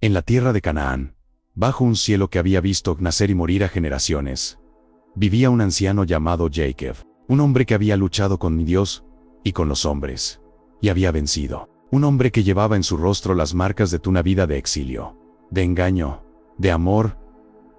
En la tierra de Canaán, bajo un cielo que había visto nacer y morir a generaciones, vivía un anciano llamado Jacob, un hombre que había luchado con Dios y con los hombres, y había vencido. Un hombre que llevaba en su rostro las marcas de una vida de exilio, de engaño, de amor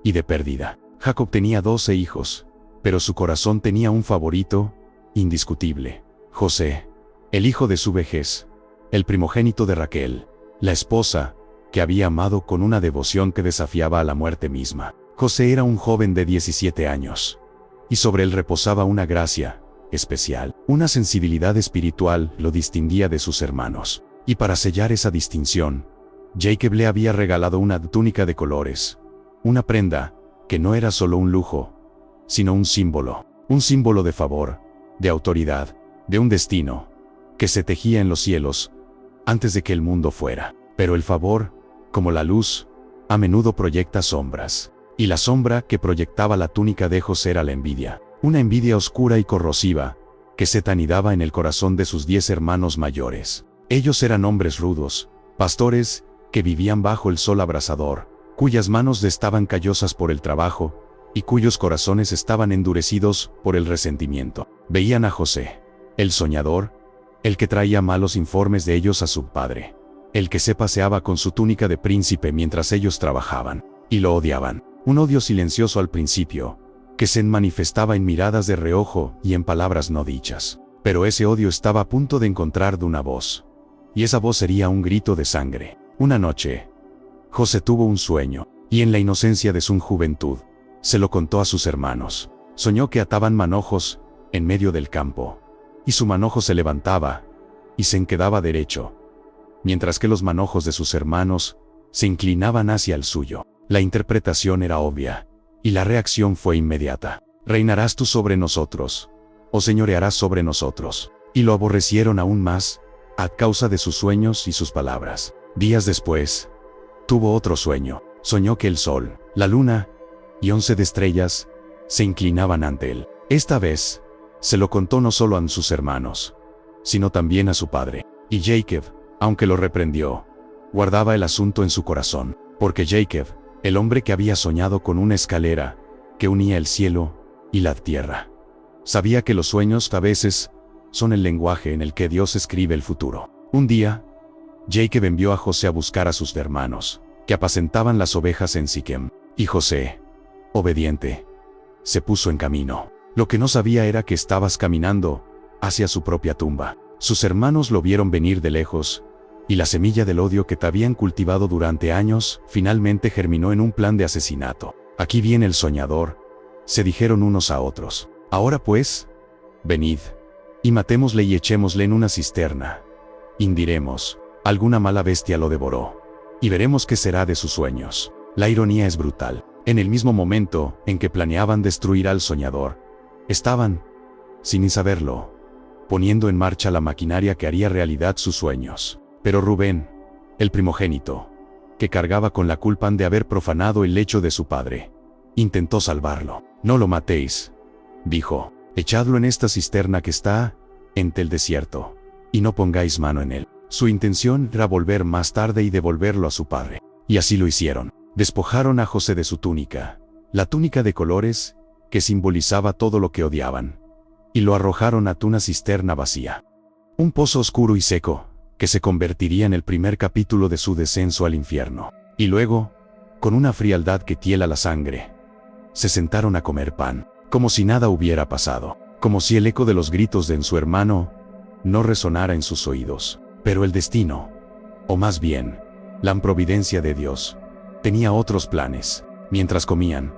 y de pérdida. Jacob tenía 12 hijos, pero su corazón tenía un favorito, indiscutible: José, el hijo de su vejez, el primogénito de Raquel, la esposa que había amado con una devoción que desafiaba a la muerte misma. José era un joven de 17 años, y sobre él reposaba una gracia especial, una sensibilidad espiritual lo distinguía de sus hermanos. Y para sellar esa distinción, Jacob le había regalado una túnica de colores, una prenda que no era solo un lujo, sino un símbolo de favor, de autoridad, de un destino que se tejía en los cielos antes de que el mundo fuera. Pero el favor, como la luz, a menudo proyecta sombras, y la sombra que proyectaba la túnica de José era la envidia, una envidia oscura y corrosiva que se anidaba en el corazón de sus 10 hermanos mayores. Ellos eran hombres rudos, pastores que vivían bajo el sol abrasador, cuyas manos estaban callosas por el trabajo y cuyos corazones estaban endurecidos por el resentimiento. Veían a José, el soñador, el que traía malos informes de ellos a su padre, el que se paseaba con su túnica de príncipe mientras ellos trabajaban, y lo odiaban. Un odio silencioso al principio, que se manifestaba en miradas de reojo y en palabras no dichas. Pero ese odio estaba a punto de encontrar una voz, y esa voz sería un grito de sangre. Una noche, José tuvo un sueño, y en la inocencia de su juventud, se lo contó a sus hermanos. Soñó que ataban manojos en medio del campo, y su manojo se levantaba y se quedaba derecho, mientras que los manojos de sus hermanos se inclinaban hacia el suyo. La interpretación era obvia, y la reacción fue inmediata: ¿reinarás tú sobre nosotros, o señorearás sobre nosotros? Y lo aborrecieron aún más, a causa de sus sueños y sus palabras. Días después, tuvo otro sueño. Soñó que el sol, la luna y 11 de estrellas se inclinaban ante él. Esta vez, se lo contó no solo a sus hermanos, sino también a su padre. Y Jacob, aunque lo reprendió, guardaba el asunto en su corazón, porque Jacob, el hombre que había soñado con una escalera que unía el cielo y la tierra, sabía que los sueños a veces son el lenguaje en el que Dios escribe el futuro. Un día, Jacob envió a José a buscar a sus hermanos, que apacentaban las ovejas en Siquem, y José, obediente, se puso en camino. Lo que no sabía era que estabas caminando hacia su propia tumba. Sus hermanos lo vieron venir de lejos, y la semilla del odio que te habían cultivado durante años finalmente germinó en un plan de asesinato. Aquí viene el soñador, se dijeron unos a otros. Ahora pues, venid, y matémosle y echémosle en una cisterna. Y diremos: alguna mala bestia lo devoró, y veremos qué será de sus sueños. La ironía es brutal. En el mismo momento en que planeaban destruir al soñador, estaban, sin saberlo, poniendo en marcha la maquinaria que haría realidad sus sueños. Pero Rubén, el primogénito, que cargaba con la culpa de haber profanado el lecho de su padre, intentó salvarlo. No lo matéis, dijo, echadlo en esta cisterna que está en el desierto, y no pongáis mano en él. Su intención era volver más tarde y devolverlo a su padre. Y así lo hicieron. Despojaron a José de su túnica, la túnica de colores, que simbolizaba todo lo que odiaban, y lo arrojaron a una cisterna vacía. Un pozo oscuro y seco, que se convertiría en el primer capítulo de su descenso al infierno. Y luego, con una frialdad que hiela la sangre, se sentaron a comer pan, como si nada hubiera pasado, como si el eco de los gritos de su hermano no resonara en sus oídos. Pero el destino, o más bien, la providencia de Dios, tenía otros planes. Mientras comían,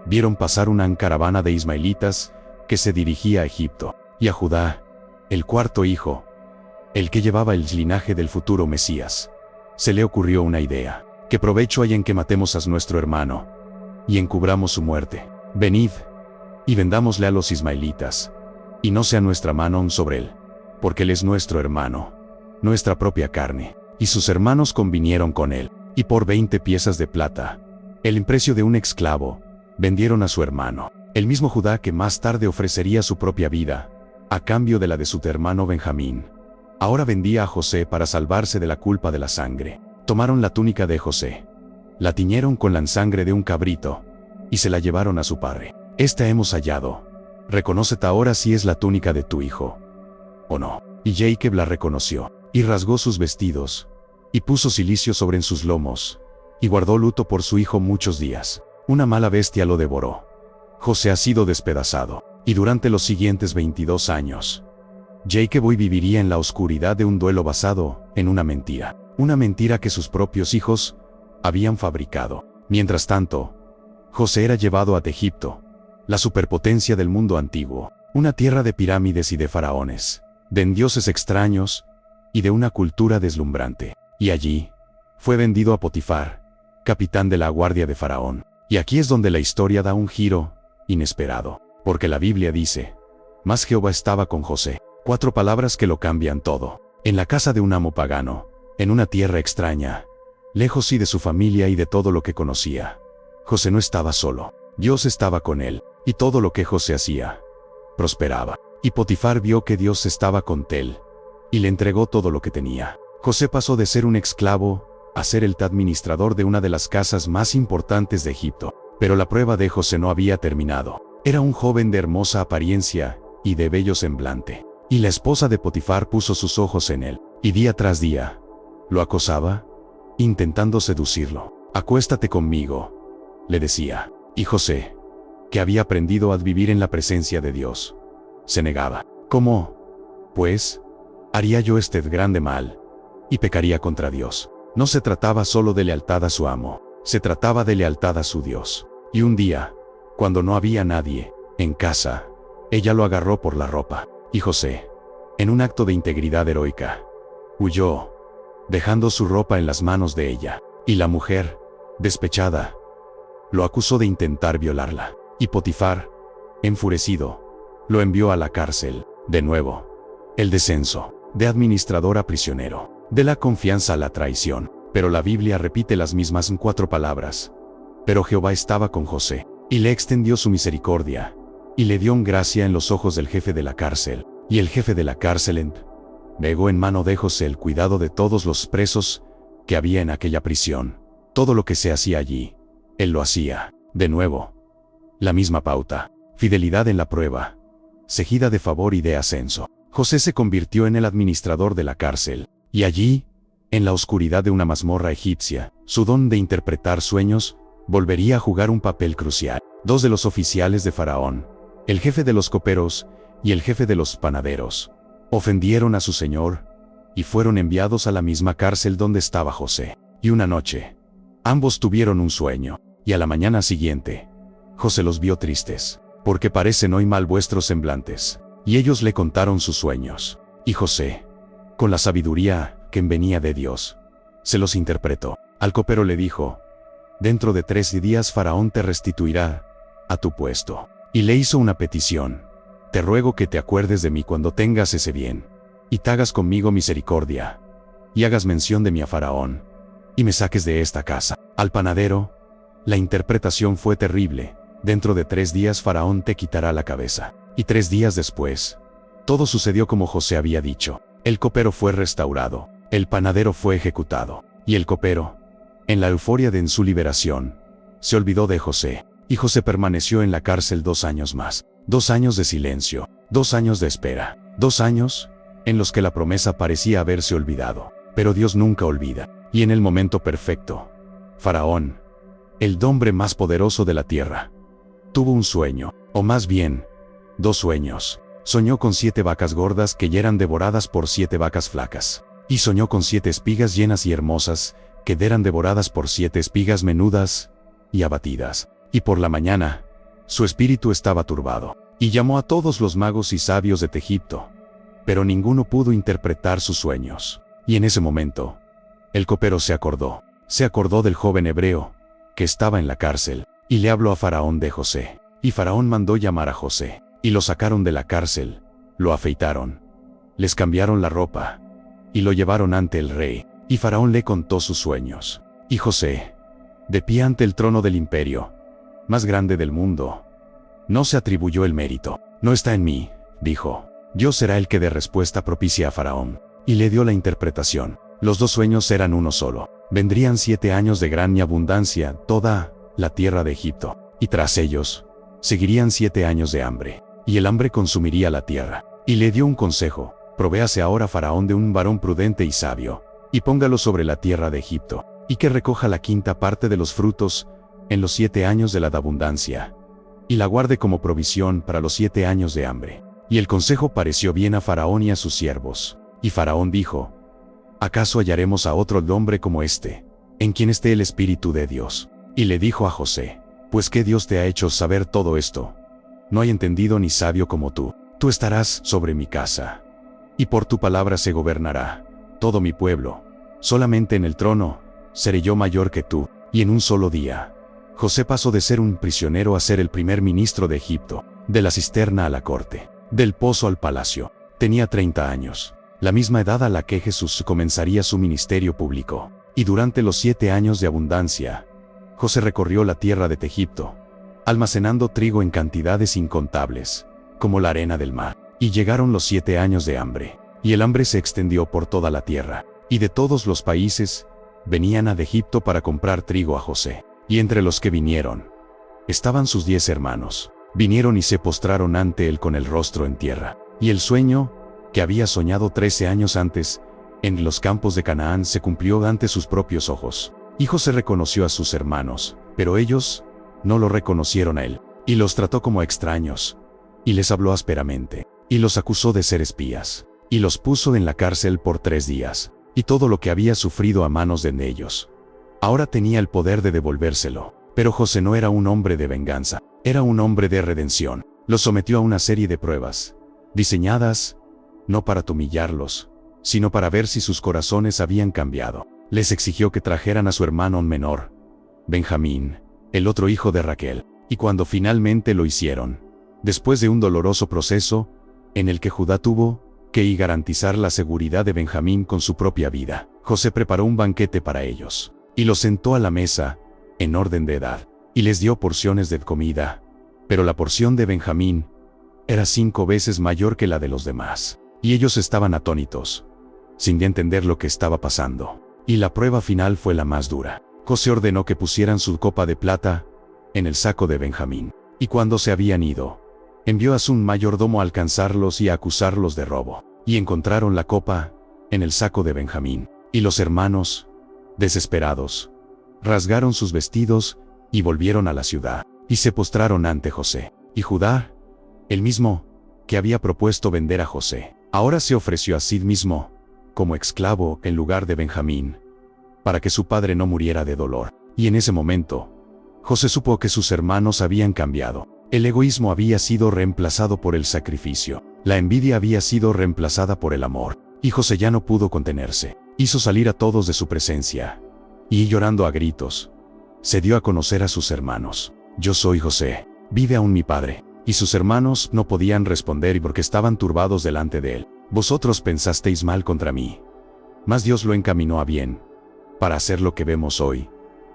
vieron pasar una caravana de ismaelitas que se dirigía a Egipto, y a Judá, el cuarto hijo, el que llevaba el linaje del futuro Mesías, se le ocurrió una idea: ¿qué provecho hay en que matemos a nuestro hermano y encubramos su muerte? Venid, y vendámosle a los ismaelitas, y no sea nuestra mano sobre él, porque él es nuestro hermano, nuestra propia carne. Y sus hermanos convinieron con él, y por 20 piezas de plata, el precio de un esclavo, vendieron a su hermano, el mismo Judá que más tarde ofrecería su propia vida, a cambio de la de su hermano Benjamín. Ahora vendía a José para salvarse de la culpa de la sangre. Tomaron la túnica de José, la tiñeron con la sangre de un cabrito, y se la llevaron a su padre. Esta hemos hallado. Reconócete ahora si es la túnica de tu hijo, o no. Y Jacob la reconoció, y rasgó sus vestidos, y puso cilicio sobre sus lomos, y guardó luto por su hijo muchos días. Una mala bestia lo devoró. José ha sido despedazado, y durante los siguientes 22 años, Jacob hoy viviría en la oscuridad de un duelo basado en una mentira que sus propios hijos habían fabricado. Mientras tanto, José era llevado a Egipto, la superpotencia del mundo antiguo, una tierra de pirámides y de faraones, de dioses extraños y de una cultura deslumbrante. Y allí fue vendido a Potifar, capitán de la guardia de Faraón. Y aquí es donde la historia da un giro inesperado, porque la Biblia dice: mas Jehová estaba con José. 4 palabras que lo cambian todo. En la casa de un amo pagano, en una tierra extraña, lejos y de su familia y de todo lo que conocía, José no estaba solo. Dios estaba con él, y todo lo que José hacía prosperaba. Y Potifar vio que Dios estaba con él, y le entregó todo lo que tenía. José pasó de ser un esclavo a ser el administrador de una de las casas más importantes de Egipto. Pero la prueba de José no había terminado. Era un joven de hermosa apariencia y de bello semblante. Y la esposa de Potifar puso sus ojos en él, y día tras día lo acosaba, intentando seducirlo. Acuéstate conmigo, le decía. Y José, que había aprendido a vivir en la presencia de Dios, se negaba. ¿Cómo, pues, haría yo este grande mal y pecaría contra Dios? No se trataba solo de lealtad a su amo, se trataba de lealtad a su Dios. Y un día, cuando no había nadie en casa, ella lo agarró por la ropa, y José, en un acto de integridad heroica, huyó, dejando su ropa en las manos de ella. Y la mujer, despechada, lo acusó de intentar violarla. Y Potifar, enfurecido, lo envió a la cárcel. De nuevo, el descenso, de administrador a prisionero, de la confianza a la traición. Pero la Biblia repite las mismas 4 palabras. Pero Jehová estaba con José, y le extendió su misericordia, y le dio gracia en los ojos del jefe de la cárcel. Y el jefe de la cárcel entregó en mano de José el cuidado de todos los presos que había en aquella prisión. Todo lo que se hacía allí, él lo hacía. De nuevo, la misma pauta: fidelidad en la prueba, seguida de favor y de ascenso. José se convirtió en el administrador de la cárcel, y allí, en la oscuridad de una mazmorra egipcia, su don de interpretar sueños volvería a jugar un papel crucial. 2 de los oficiales de Faraón, el jefe de los coperos y el jefe de los panaderos, ofendieron a su señor y fueron enviados a la misma cárcel donde estaba José. Y una noche, ambos tuvieron un sueño, y a la mañana siguiente, José los vio tristes, porque parecen hoy mal vuestros semblantes. Y ellos le contaron sus sueños. Y José, con la sabiduría que venía de Dios, se los interpretó. Al copero le dijo: dentro de 3 días Faraón te restituirá a tu puesto. Y le hizo una petición: te ruego que te acuerdes de mí cuando tengas ese bien, y te hagas conmigo misericordia, y hagas mención de mí a Faraón, y me saques de esta casa. Al panadero, la interpretación fue terrible: dentro de 3 días Faraón te quitará la cabeza. Y 3 días después, todo sucedió como José había dicho. El copero fue restaurado, el panadero fue ejecutado, y el copero, en la euforia de su liberación, se olvidó de José. Y José permaneció en la cárcel 2 años más. 2 años de silencio, 2 años de espera, 2 años en los que la promesa parecía haberse olvidado. Pero Dios nunca olvida. Y en el momento perfecto, Faraón, el hombre más poderoso de la tierra, tuvo un sueño, o más bien, 2 sueños. Soñó con 7 vacas gordas que eran devoradas por 7 vacas flacas. Y soñó con 7 espigas llenas y hermosas que eran devoradas por 7 espigas menudas y abatidas. Y por la mañana, su espíritu estaba turbado, y llamó a todos los magos y sabios de Egipto, pero ninguno pudo interpretar sus sueños. Y en ese momento, el copero se acordó del joven hebreo que estaba en la cárcel, y le habló a Faraón de José. Y Faraón mandó llamar a José, y lo sacaron de la cárcel, lo afeitaron, les cambiaron la ropa, y lo llevaron ante el rey. Y Faraón le contó sus sueños. Y José, de pie ante el trono del imperio más grande del mundo, no se atribuyó el mérito. No está en mí, dijo. Yo será el que dé respuesta propicia a Faraón. Y le dio la interpretación. Los 2 sueños eran uno solo. Vendrían 7 años de gran y abundancia, toda la tierra de Egipto. Y tras ellos, seguirían 7 años de hambre. Y el hambre consumiría la tierra. Y le dio un consejo: provéase ahora Faraón de un varón prudente y sabio, y póngalo sobre la tierra de Egipto, y que recoja la quinta parte de los frutos en los 7 años de la abundancia, y la guarde como provisión para los 7 años de hambre. Y el consejo pareció bien a Faraón y a sus siervos. Y Faraón dijo: ¿acaso hallaremos a otro hombre como este, en quien esté el Espíritu de Dios? Y le dijo a José: pues ¿qué Dios te ha hecho saber todo esto? No hay entendido ni sabio como tú. Tú estarás sobre mi casa, y por tu palabra se gobernará todo mi pueblo. Solamente en el trono seré yo mayor que tú. Y en un solo día, José pasó de ser un prisionero a ser el primer ministro de Egipto, de la cisterna a la corte, del pozo al palacio. Tenía 30 años, la misma edad a la que Jesús comenzaría su ministerio público. Y durante los 7 años de abundancia, José recorrió la tierra de Egipto, almacenando trigo en cantidades incontables, como la arena del mar. Y llegaron los 7 años de hambre, y el hambre se extendió por toda la tierra, y de todos los países venían de Egipto para comprar trigo a José. Y entre los que vinieron estaban sus 10 hermanos. Vinieron y se postraron ante él con el rostro en tierra. Y el sueño, que había soñado 13 años antes, en los campos de Canaán, se cumplió ante sus propios ojos. Y José reconoció a sus hermanos, pero ellos no lo reconocieron a él. Y los trató como extraños, y les habló ásperamente, y los acusó de ser espías, y los puso en la cárcel por 3 días, y todo lo que había sufrido a manos de ellos, ahora tenía el poder de devolvérselo. Pero José no era un hombre de venganza, era un hombre de redención. Los sometió a una serie de pruebas, diseñadas no para humillarlos, sino para ver si sus corazones habían cambiado. Les exigió que trajeran a su hermano menor, Benjamín, el otro hijo de Raquel, y cuando finalmente lo hicieron, después de un doloroso proceso, en el que Judá tuvo que garantizar la seguridad de Benjamín con su propia vida, José preparó un banquete para ellos, y los sentó a la mesa, en orden de edad, y les dio porciones de comida. Pero la porción de Benjamín era 5 veces mayor que la de los demás, y ellos estaban atónitos, sin entender lo que estaba pasando. Y la prueba final fue la más dura. José ordenó que pusieran su copa de plata en el saco de Benjamín, y cuando se habían ido, envió a su mayordomo a alcanzarlos y a acusarlos de robo. Y encontraron la copa en el saco de Benjamín. Y los hermanos, desesperados, rasgaron sus vestidos y volvieron a la ciudad, y se postraron ante José. Y Judá, el mismo que había propuesto vender a José, ahora se ofreció a sí mismo como esclavo en lugar de Benjamín, para que su padre no muriera de dolor. Y en ese momento, José supo que sus hermanos habían cambiado. El egoísmo había sido reemplazado por el sacrificio. La envidia había sido reemplazada por el amor. Y José ya no pudo contenerse. Hizo salir a todos de su presencia. Y llorando a gritos, se dio a conocer a sus hermanos: yo soy José, ¿vive aún mi padre? Y sus hermanos no podían responder porque estaban turbados delante de él. Vosotros pensasteis mal contra mí, mas Dios lo encaminó a bien, para hacer lo que vemos hoy,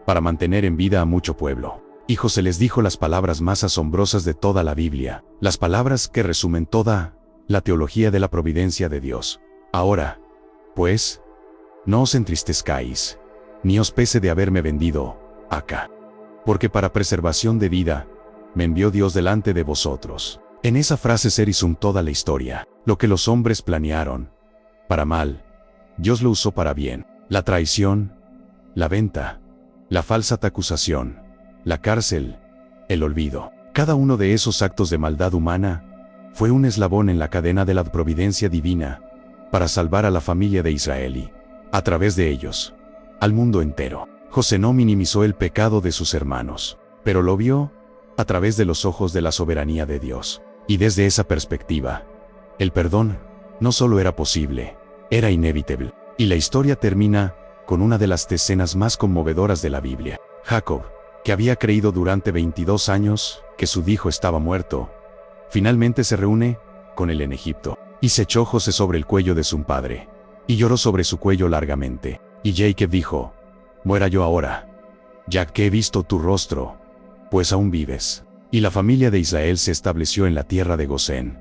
para mantener en vida a mucho pueblo. Y José les dijo las palabras más asombrosas de toda la Biblia, las palabras que resumen toda la teología de la providencia de Dios. Ahora, pues, no os entristezcáis, ni os pese de haberme vendido acá, porque para preservación de vida me envió Dios delante de vosotros. En esa frase se resume toda la historia. Lo que los hombres planearon para mal, Dios lo usó para bien. La traición, la venta, la falsa acusación, la cárcel, el olvido. Cada uno de esos actos de maldad humana fue un eslabón en la cadena de la providencia divina para salvar a la familia de Israel y, a través de ellos, al mundo entero. José no minimizó el pecado de sus hermanos, pero lo vio a través de los ojos de la soberanía de Dios. Y desde esa perspectiva, el perdón no solo era posible, era inevitable. Y la historia termina con una de las escenas más conmovedoras de la Biblia. Jacob, que había creído durante 22 años que su hijo estaba muerto, finalmente se reúne con él en Egipto, y se echó José sobre el cuello de su padre, y lloró sobre su cuello largamente. Y Jacob dijo: muera yo ahora, ya que he visto tu rostro, pues aún vives. Y la familia de Israel se estableció en la tierra de Gosén,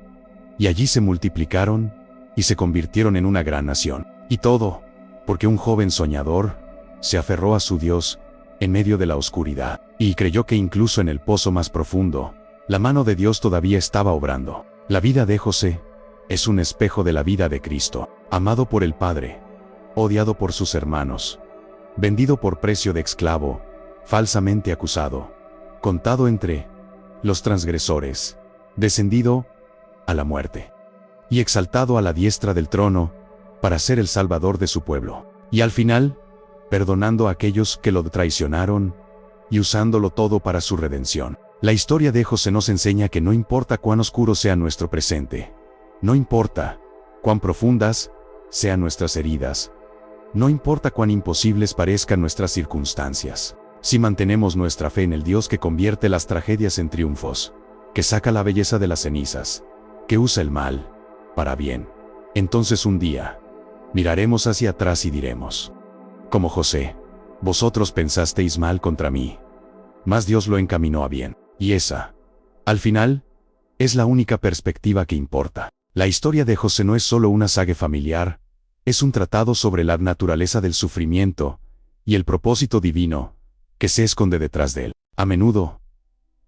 y allí se multiplicaron y se convirtieron en una gran nación. Y todo porque un joven soñador se aferró a su Dios en medio de la oscuridad, y creyó que incluso en el pozo más profundo, la mano de Dios todavía estaba obrando. La vida de José es un espejo de la vida de Cristo, amado por el Padre, odiado por sus hermanos, vendido por precio de esclavo, falsamente acusado, contado entre los transgresores, descendido a la muerte, y exaltado a la diestra del trono, para ser el Salvador de su pueblo. Y al final, perdonando a aquellos que lo traicionaron, y usándolo todo para su redención. La historia de José nos enseña que no importa cuán oscuro sea nuestro presente, no importa cuán profundas sean nuestras heridas, no importa cuán imposibles parezcan nuestras circunstancias, si mantenemos nuestra fe en el Dios que convierte las tragedias en triunfos, que saca la belleza de las cenizas, que usa el mal para bien, entonces un día miraremos hacia atrás y diremos, como José, vosotros pensasteis mal contra mí, mas Dios lo encaminó a bien. Y esa, al final, es la única perspectiva que importa. La historia de José no es solo una saga familiar, es un tratado sobre la naturaleza del sufrimiento y el propósito divino que se esconde detrás de él. A menudo,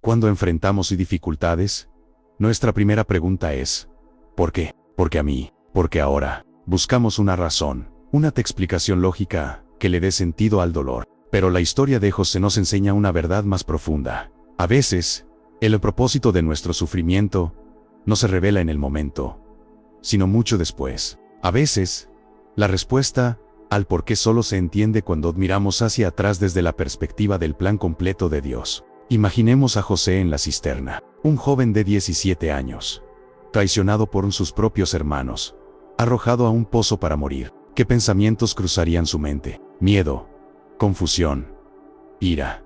cuando enfrentamos dificultades, nuestra primera pregunta es, ¿por qué? ¿Por qué a mí? ¿Por qué ahora? Buscamos una razón, una explicación lógica que le dé sentido al dolor. Pero la historia de José nos enseña una verdad más profunda. A veces, el propósito de nuestro sufrimiento no se revela en el momento, sino mucho después. A veces, la respuesta al por qué solo se entiende cuando miramos hacia atrás desde la perspectiva del plan completo de Dios. Imaginemos a José en la cisterna, un joven de 17 años, traicionado por sus propios hermanos, arrojado a un pozo para morir. ¿Qué pensamientos cruzarían su mente? Miedo, confusión, ira,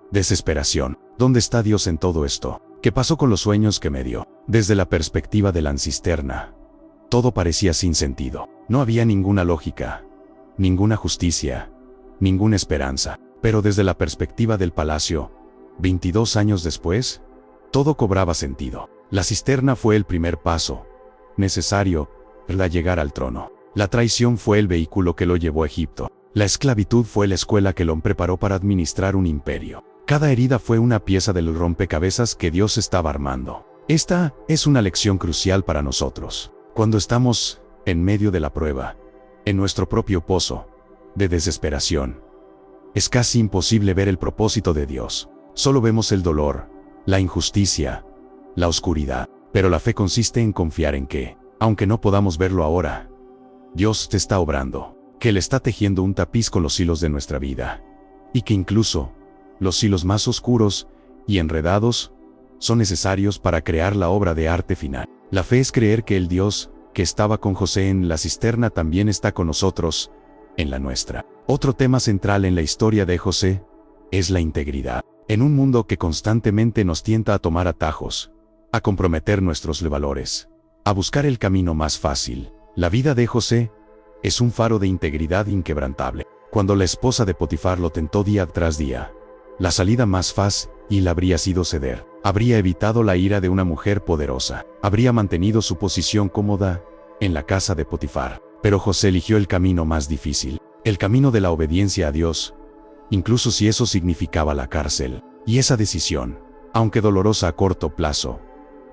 desesperación. ¿Dónde está Dios en todo esto? ¿Qué pasó con los sueños que me dio? Desde la perspectiva de la cisterna, todo parecía sin sentido. No había ninguna lógica, ninguna justicia, ninguna esperanza. Pero desde la perspectiva del palacio, 22 años después, todo cobraba sentido. La cisterna fue el primer paso necesario para llegar al trono. La traición fue el vehículo que lo llevó a Egipto. La esclavitud fue la escuela que lo preparó para administrar un imperio. Cada herida fue una pieza del rompecabezas que Dios estaba armando. Esta es una lección crucial para nosotros. Cuando estamos en medio de la prueba, en nuestro propio pozo de desesperación, es casi imposible ver el propósito de Dios. Solo vemos el dolor, la injusticia, la oscuridad. Pero la fe consiste en confiar en que, aunque no podamos verlo ahora, Dios te está obrando, que Él está tejiendo un tapiz con los hilos de nuestra vida, y que incluso los hilos más oscuros y enredados son necesarios para crear la obra de arte final. La fe es creer que el Dios que estaba con José en la cisterna también está con nosotros en la nuestra. Otro tema central en la historia de José es la integridad. En un mundo que constantemente nos tienta a tomar atajos, a comprometer nuestros valores, a buscar el camino más fácil, la vida de José es un faro de integridad inquebrantable. Cuando la esposa de Potifar lo tentó día tras día, la salida más fácil habría sido ceder. Habría evitado la ira de una mujer poderosa. Habría mantenido su posición cómoda en la casa de Potifar. Pero José eligió el camino más difícil, el camino de la obediencia a Dios, incluso si eso significaba la cárcel. Y esa decisión, aunque dolorosa a corto plazo,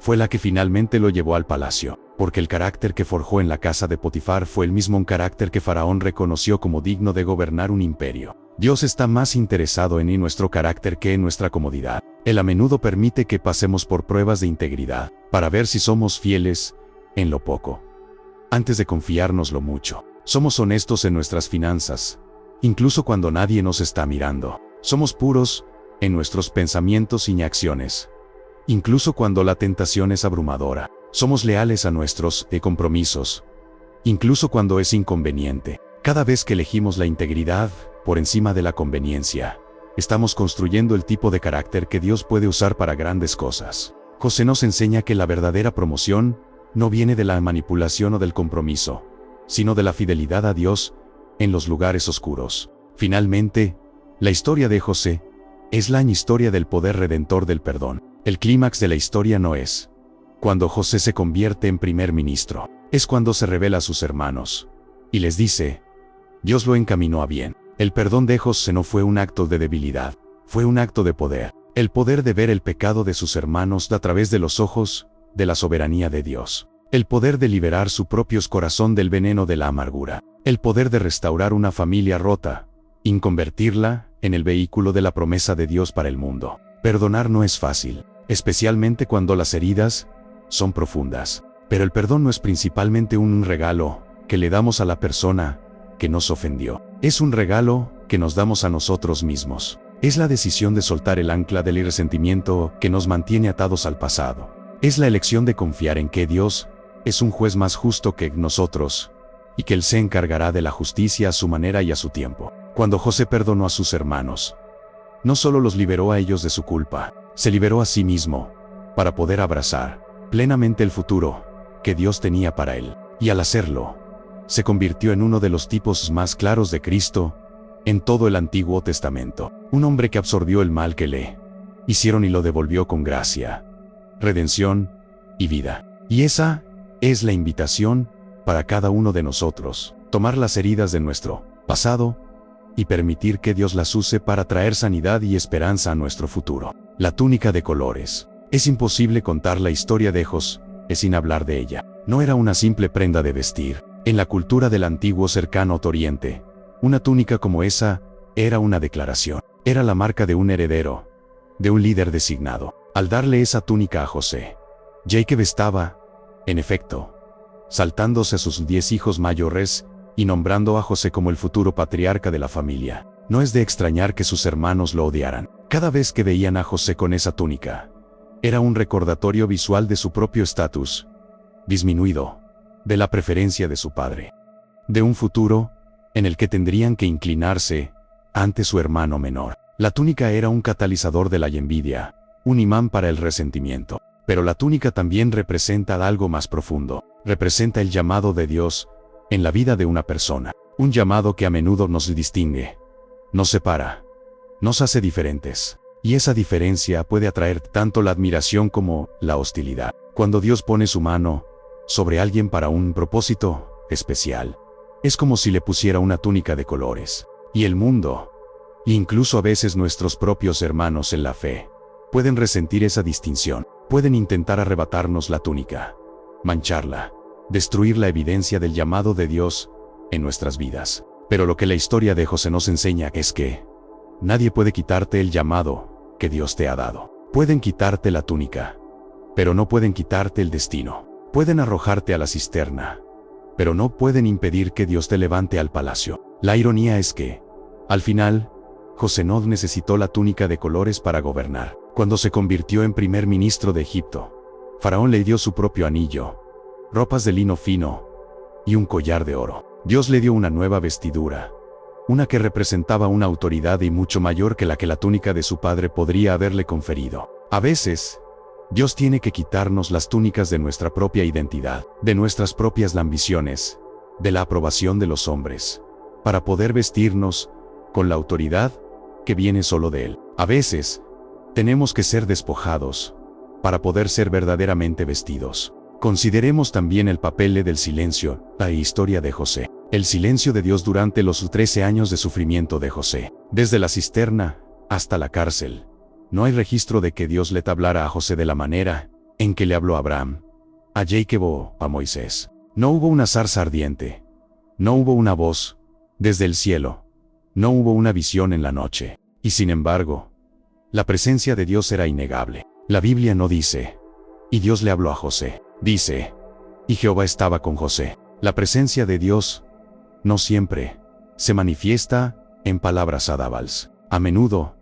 fue la que finalmente lo llevó al palacio, porque el carácter que forjó en la casa de Potifar fue el mismo carácter que Faraón reconoció como digno de gobernar un imperio. Dios está más interesado en nuestro carácter que en nuestra comodidad. Él a menudo permite que pasemos por pruebas de integridad, para ver si somos fieles en lo poco, antes de confiárnoslo mucho. Somos honestos en nuestras finanzas, incluso cuando nadie nos está mirando. Somos puros en nuestros pensamientos y acciones, incluso cuando la tentación es abrumadora. Somos leales a nuestros compromisos, incluso cuando es inconveniente. Cada vez que elegimos la integridad por encima de la conveniencia, estamos construyendo el tipo de carácter que Dios puede usar para grandes cosas. José nos enseña que la verdadera promoción no viene de la manipulación o del compromiso, sino de la fidelidad a Dios en los lugares oscuros. Finalmente, la historia de José es la historia del poder redentor del perdón. El clímax de la historia no es cuando José se convierte en primer ministro, es cuando se revela a sus hermanos y les dice: Dios lo encaminó a bien. El perdón de José no fue un acto de debilidad, fue un acto de poder. El poder de ver el pecado de sus hermanos a través de los ojos de la soberanía de Dios. El poder de liberar su propio corazón del veneno de la amargura. El poder de restaurar una familia rota, y convertirla en el vehículo de la promesa de Dios para el mundo. Perdonar no es fácil, especialmente cuando las heridas son profundas. Pero el perdón no es principalmente un regalo que le damos a la persona que nos ofendió. Es un regalo que nos damos a nosotros mismos. Es la decisión de soltar el ancla del resentimiento que nos mantiene atados al pasado. Es la elección de confiar en que Dios es un juez más justo que nosotros, y que Él se encargará de la justicia a su manera y a su tiempo. Cuando José perdonó a sus hermanos, no solo los liberó a ellos de su culpa, se liberó a sí mismo, para poder abrazar plenamente el futuro que Dios tenía para él. Y al hacerlo, se convirtió en uno de los tipos más claros de Cristo en todo el Antiguo Testamento. Un hombre que absorbió el mal que le hicieron y lo devolvió con gracia, redención y vida. Y esa es la invitación para cada uno de nosotros: tomar las heridas de nuestro pasado y permitir que Dios las use para traer sanidad y esperanza a nuestro futuro. La túnica de colores. Es imposible contar la historia de José sin hablar de ella. No era una simple prenda de vestir. En la cultura del antiguo cercano Oriente, una túnica como esa era una declaración. Era la marca de un heredero, de un líder designado. Al darle esa túnica a José, Jacob estaba, en efecto, saltándose a sus 10 hijos mayores y nombrando a José como el futuro patriarca de la familia. No es de extrañar que sus hermanos lo odiaran. Cada vez que veían a José con esa túnica, era un recordatorio visual de su propio estatus disminuido, de la preferencia de su padre, de un futuro en el que tendrían que inclinarse ante su hermano menor. La túnica era un catalizador de la envidia, un imán para el resentimiento. Pero la túnica también representa algo más profundo. Representa el llamado de Dios en la vida de una persona. Un llamado que a menudo nos distingue, nos separa, nos hace diferentes. Y esa diferencia puede atraer tanto la admiración como la hostilidad. Cuando Dios pone su mano sobre alguien para un propósito especial, es como si le pusiera una túnica de colores. Y el mundo, e incluso a veces nuestros propios hermanos en la fe, pueden resentir esa distinción. Pueden intentar arrebatarnos la túnica, mancharla, destruir la evidencia del llamado de Dios en nuestras vidas. Pero lo que la historia de José nos enseña es que nadie puede quitarte el llamado que Dios te ha dado. Pueden quitarte la túnica, pero no pueden quitarte el destino. Pueden arrojarte a la cisterna, pero no pueden impedir que Dios te levante al palacio. La ironía es que, al final, José no necesitó la túnica de colores para gobernar. Cuando se convirtió en primer ministro de Egipto, Faraón le dio su propio anillo, ropas de lino fino y un collar de oro. Dios le dio una nueva vestidura, una que representaba una autoridad y mucho mayor que la túnica de su padre podría haberle conferido. A veces, Dios tiene que quitarnos las túnicas de nuestra propia identidad, de nuestras propias ambiciones, de la aprobación de los hombres, para poder vestirnos con la autoridad que viene solo de Él. A veces, tenemos que ser despojados para poder ser verdaderamente vestidos. Consideremos también el papel del silencio, la historia de José. El silencio de Dios durante los 13 años de sufrimiento de José. Desde la cisterna hasta la cárcel, no hay registro de que Dios le hablara a José de la manera en que le habló a Abraham, a Jacob o a Moisés. No hubo una zarza ardiente. No hubo una voz desde el cielo. No hubo una visión en la noche. Y sin embargo, la presencia de Dios era innegable. La Biblia no dice, y Dios le habló a José. Dice, y Jehová estaba con José. La presencia de Dios no siempre se manifiesta en palabras audibles. A menudo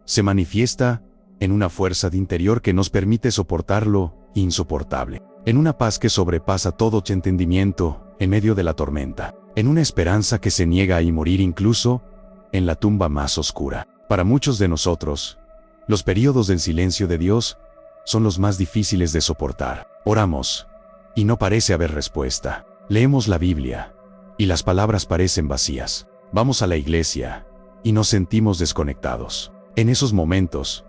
se manifiesta en una fuerza de interior que nos permite soportar lo insoportable. En una paz que sobrepasa todo entendimiento en medio de la tormenta. En una esperanza que se niega a morir incluso en la tumba más oscura. Para muchos de nosotros, los períodos del silencio de Dios son los más difíciles de soportar. Oramos, y no parece haber respuesta. Leemos la Biblia, y las palabras parecen vacías. Vamos a la iglesia, y nos sentimos desconectados. En esos momentos,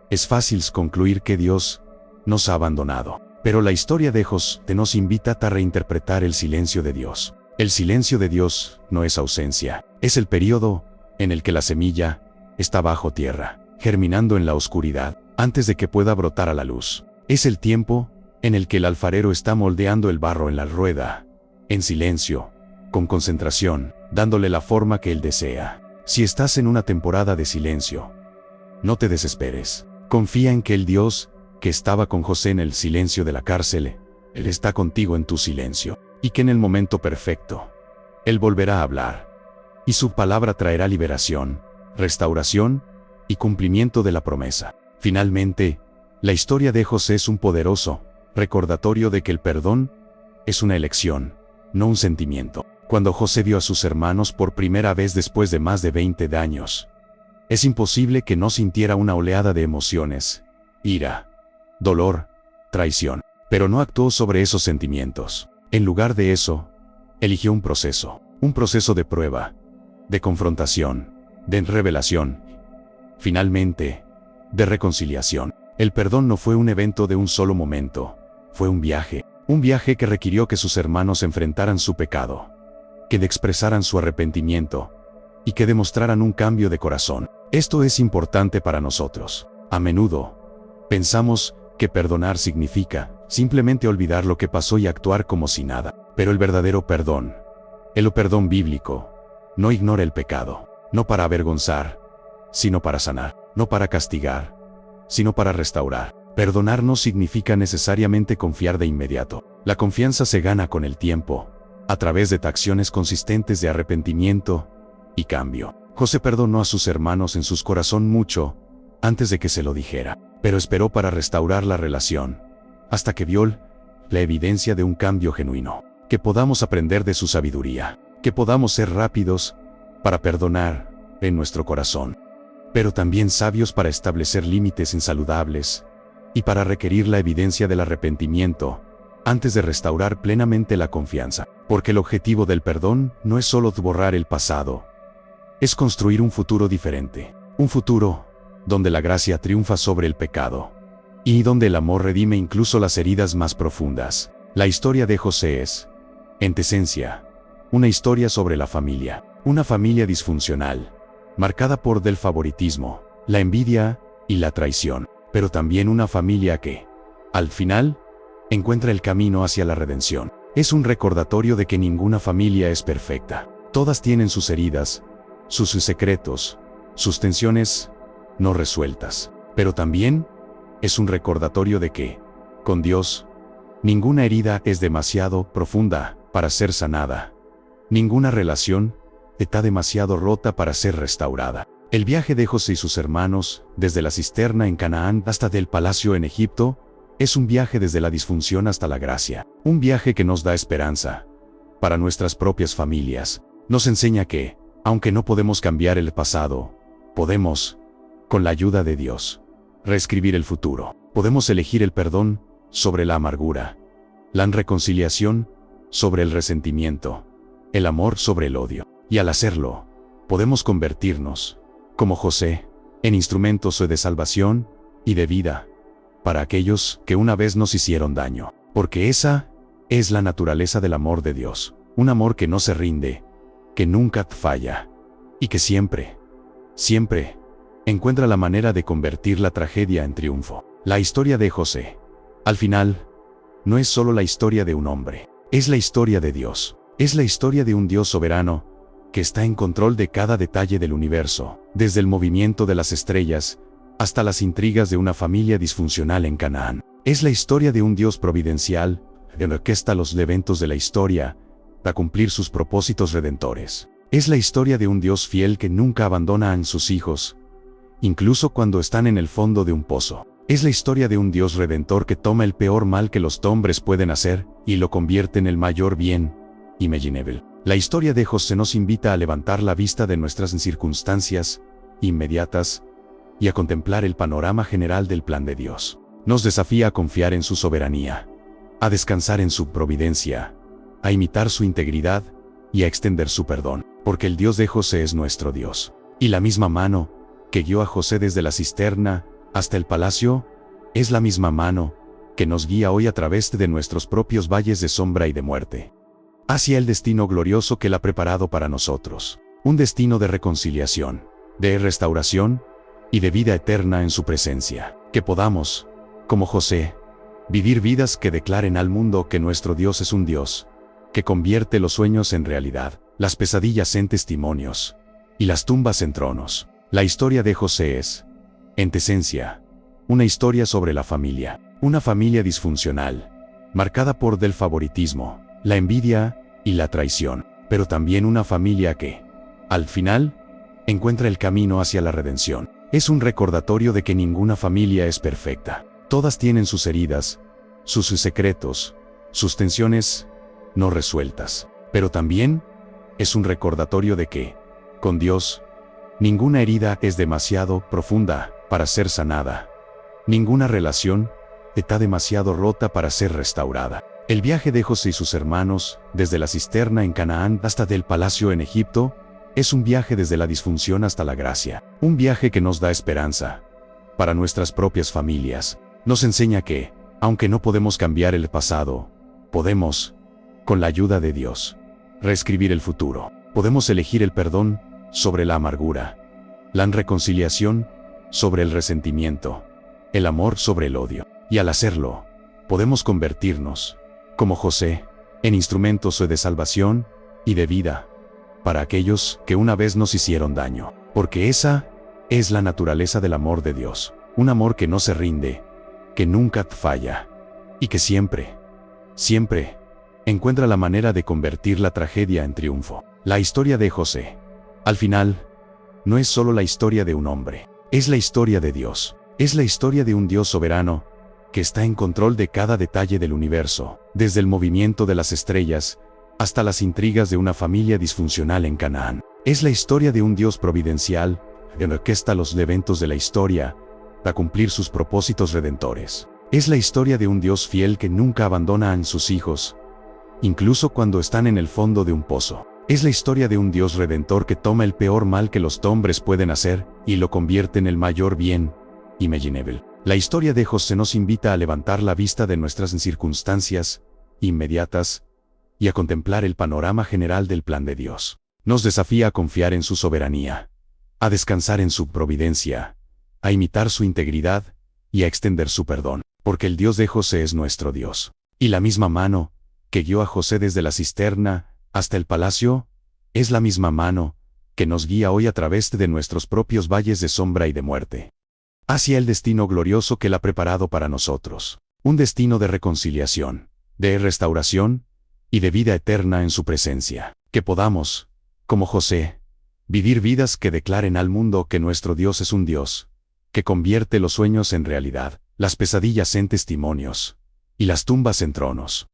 es fácil concluir que Dios nos ha abandonado. Pero la historia de José nos invita a reinterpretar el silencio de Dios. El silencio de Dios no es ausencia, es el período en el que la semilla está bajo tierra, germinando en la oscuridad, antes de que pueda brotar a la luz. Es el tiempo en el que el alfarero está moldeando el barro en la rueda, en silencio, con concentración, dándole la forma que él desea. Si estás en una temporada de silencio, no te desesperes. Confía en que el Dios que estaba con José en el silencio de la cárcel, Él está contigo en tu silencio, y que en el momento perfecto, Él volverá a hablar, y su palabra traerá liberación, restauración y cumplimiento de la promesa. Finalmente, la historia de José es un poderoso recordatorio de que el perdón es una elección, no un sentimiento. Cuando José vio a sus hermanos por primera vez después de más de 20 años, es imposible que no sintiera una oleada de emociones, ira, dolor, traición, pero no actuó sobre esos sentimientos. En lugar de eso, eligió un proceso de prueba, de confrontación, de revelación, finalmente, de reconciliación. El perdón no fue un evento de un solo momento, fue un viaje que requirió que sus hermanos enfrentaran su pecado, que expresaran su arrepentimiento y que demostraran un cambio de corazón. Esto es importante para nosotros. A menudo, pensamos que perdonar significa simplemente olvidar lo que pasó y actuar como si nada. Pero el verdadero perdón, el perdón bíblico, no ignora el pecado, no para avergonzar, sino para sanar, no para castigar, sino para restaurar. Perdonar no significa necesariamente confiar de inmediato. La confianza se gana con el tiempo, a través de acciones consistentes de arrepentimiento y cambio. José perdonó a sus hermanos en su corazón mucho antes de que se lo dijera, pero esperó para restaurar la relación, hasta que vio la evidencia de un cambio genuino. Que podamos aprender de su sabiduría, que podamos ser rápidos para perdonar en nuestro corazón, pero también sabios para establecer límites insaludables y para requerir la evidencia del arrepentimiento antes de restaurar plenamente la confianza. Porque el objetivo del perdón no es solo borrar el pasado, es construir un futuro diferente, un futuro donde la gracia triunfa sobre el pecado y donde el amor redime incluso las heridas más profundas. La historia de José es, en esencia, una historia sobre la familia, una familia disfuncional, marcada por el favoritismo, la envidia y la traición, pero también una familia que, al final, encuentra el camino hacia la redención. Es un recordatorio de que ninguna familia es perfecta. Todas tienen sus heridas, sus secretos, sus tensiones no resueltas. Pero también es un recordatorio de que, con Dios, ninguna herida es demasiado profunda para ser sanada. Ninguna relación está demasiado rota para ser restaurada. El viaje de José y sus hermanos, desde la cisterna en Canaán hasta del palacio en Egipto, es un viaje desde la disfunción hasta la gracia. Un viaje que nos da esperanza para nuestras propias familias. Nos enseña que, aunque no podemos cambiar el pasado, podemos, con la ayuda de Dios, reescribir el futuro. Podemos elegir el perdón sobre la amargura, la reconciliación sobre el resentimiento, el amor sobre el odio. Y al hacerlo, podemos convertirnos, como José, en instrumentos de salvación y de vida para aquellos que una vez nos hicieron daño. Porque esa es la naturaleza del amor de Dios. Un amor que no se rinde, que nunca falla, y que siempre encuentra la manera de convertir la tragedia en triunfo. La historia de José, al final, no es solo la historia de un hombre, es la historia de Dios. Es la historia de un Dios soberano, que está en control de cada detalle del universo, desde el movimiento de las estrellas, hasta las intrigas de una familia disfuncional en Canaán. Es la historia de un Dios providencial, que orquesta los eventos de la historia, para cumplir sus propósitos redentores. Es la historia de un Dios fiel que nunca abandona a sus hijos, incluso cuando están en el fondo de un pozo. Es la historia de un Dios redentor que toma el peor mal que los hombres pueden hacer, y lo convierte en el mayor bien imaginable. La historia de José nos invita a levantar la vista de nuestras circunstancias inmediatas y a contemplar el panorama general del plan de Dios. Nos desafía a confiar en su soberanía, a descansar en su providencia, a imitar su integridad y a extender su perdón, porque el Dios de José es nuestro Dios. Y la misma mano que guió a José desde la cisterna hasta el palacio, es la misma mano que nos guía hoy a través de nuestros propios valles de sombra y de muerte, hacia el destino glorioso que Él ha preparado para nosotros. un destino de reconciliación, de restauración y de vida eterna en su presencia. Que podamos, como José, vivir vidas que declaren al mundo que nuestro Dios es un Dios, que convierte los sueños en realidad, las pesadillas en testimonios y las tumbas en tronos. La historia de José es, en esencia, una historia sobre la familia, una familia disfuncional, marcada por el favoritismo, la envidia y la traición, pero también una familia que, al final, encuentra el camino hacia la redención. Es un recordatorio de que ninguna familia es perfecta. Todas tienen sus heridas, sus secretos, sus tensiones no resueltas. Pero también es un recordatorio de que, con Dios, ninguna herida es demasiado profunda para ser sanada. Ninguna relación está demasiado rota para ser restaurada. El viaje de José y sus hermanos, desde la cisterna en Canaán hasta del palacio en Egipto, es un viaje desde la disfunción hasta la gracia. Un viaje que nos da esperanza para nuestras propias familias. Nos enseña que, aunque no podemos cambiar el pasado, podemos, con la ayuda de Dios, reescribir el futuro. Podemos elegir el perdón sobre la amargura, la reconciliación sobre el resentimiento, el amor sobre el odio. Y al hacerlo, podemos convertirnos, como José, en instrumentos de salvación y de vida para aquellos que una vez nos hicieron daño. Porque esa es la naturaleza del amor de Dios. Un amor que no se rinde, que nunca falla, y que siempre, siempre, encuentra la manera de convertir la tragedia en triunfo. La historia de José, al final, no es solo la historia de un hombre, es la historia de Dios. Es la historia de un Dios soberano, que está en control de cada detalle del universo, desde el movimiento de las estrellas, hasta las intrigas de una familia disfuncional en Canaán. Es la historia de un Dios providencial, que orquesta los eventos de la historia, para cumplir sus propósitos redentores. Es la historia de un Dios fiel que nunca abandona a sus hijos, incluso cuando están en el fondo de un pozo. Es la historia de un Dios redentor que toma el peor mal que los hombres pueden hacer, y lo convierte en el mayor bien, imaginable. La historia de José nos invita a levantar la vista de nuestras circunstancias inmediatas, y a contemplar el panorama general del plan de Dios. Nos desafía a confiar en su soberanía, a descansar en su providencia, a imitar su integridad y a extender su perdón, porque el Dios de José es nuestro Dios. Y la misma mano que guió a José desde la cisterna hasta el palacio, es la misma mano que nos guía hoy a través de nuestros propios valles de sombra y de muerte, hacia el destino glorioso que Él ha preparado para nosotros. Un destino de reconciliación, de restauración y de vida eterna en su presencia. Que podamos, como José, vivir vidas que declaren al mundo que nuestro Dios es un Dios, que convierte los sueños en realidad, las pesadillas en testimonios y las tumbas en tronos.